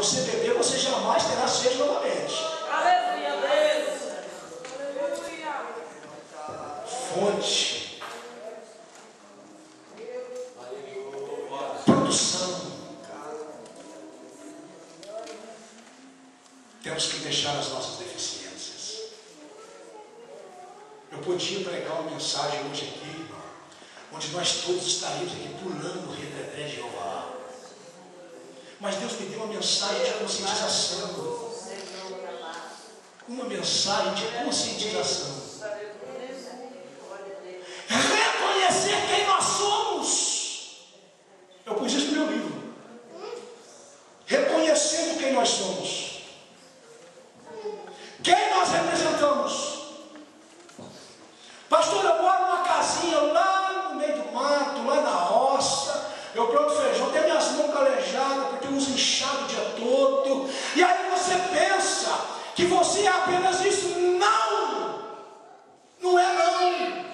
você beber, você jamais terá sede novamente. Aleluia, Deus. Fonte. Produção. Temos que deixar as nossas deficiências. Eu podia pregar uma mensagem hoje aqui, onde nós todos estaríamos aqui pulando o reteté de Jeová. Mas Deus me deu uma mensagem de conscientização. Uma mensagem de conscientização. Reconhecer quem nós somos. Eu pus isso no meu livro. Reconhecendo quem nós somos. Quem nós representamos. Pastor, eu moro numa casinha lá no meio do mato, lá na roça. Eu planto feijão, tenho minhas mãos calejadas, porque eu uso inchado o dia todo. E aí você pensa que você é apenas isso. Não! Não é não.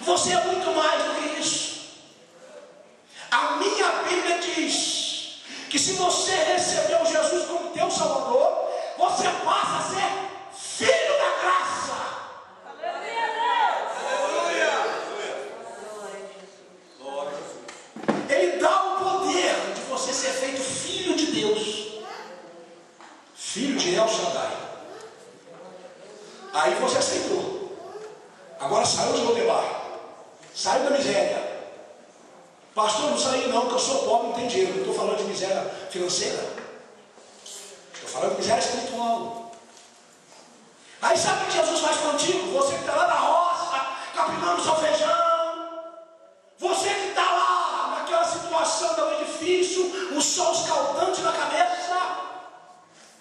Você é muito mais do que isso. A minha Bíblia diz que se você recebeu Jesus como teu Salvador, você passa a ser filho da graça. Ele dá o poder de você ser feito filho de Deus, filho de El Shaddai. Aí você aceitou. Agora saiu de Lodebar, saiu da miséria. Pastor, não saí não, porque eu sou pobre, não tenho dinheiro. Não estou falando de miséria financeira, estou falando de miséria espiritual. Aí sabe o que Jesus faz contigo? Você que está lá na roça, capinando seu feijão, você que está lá naquela situação do edifício, o sol escaldante na cabeça,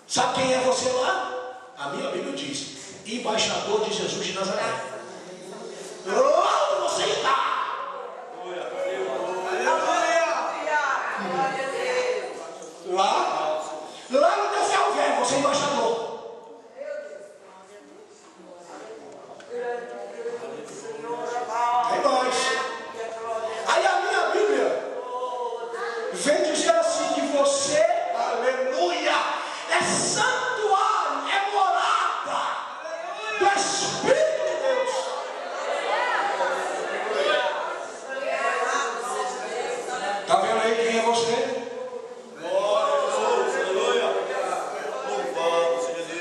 sabe quem é você lá? A minha Bíblia diz: embaixador de Jesus de Nazaré. Lá onde você está. Lá no teu ferro velho, você é embaixador. É nós. Aí a minha Bíblia vem dizer assim: que você, aleluia, é santuário, é morada do Espírito de Deus. Está vendo aí quem é você?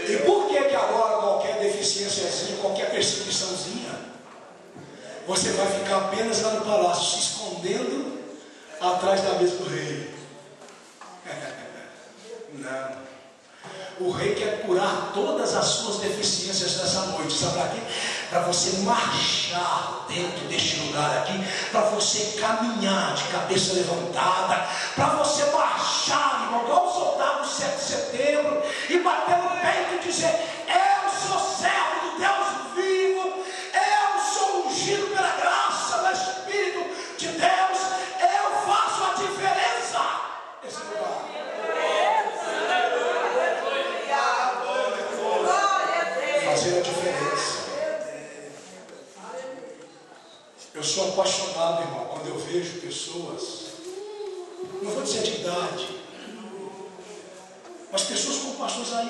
E por que agora qualquer deficiênciazinha, qualquer perseguiçãozinha, você vai ficar apenas lá no palácio, se escondendo atrás da mesa do rei? Não. O rei quer curar todas as suas deficiências nessa noite. Sabe para quê? Para você marchar dentro deste lugar aqui, para você caminhar de cabeça levantada, para você marchar, irmão, igual o soldado do 7 de setembro, e bater no peito e dizer: eu sou servo do Deus vivo, eu sou ungido pela graça do Espírito de Deus, eu faço a diferença nesse lugar. Fazer a diferença. Eu sou apaixonado, irmão, quando eu vejo pessoas, não vou dizer de idade, mas pessoas como pastores aí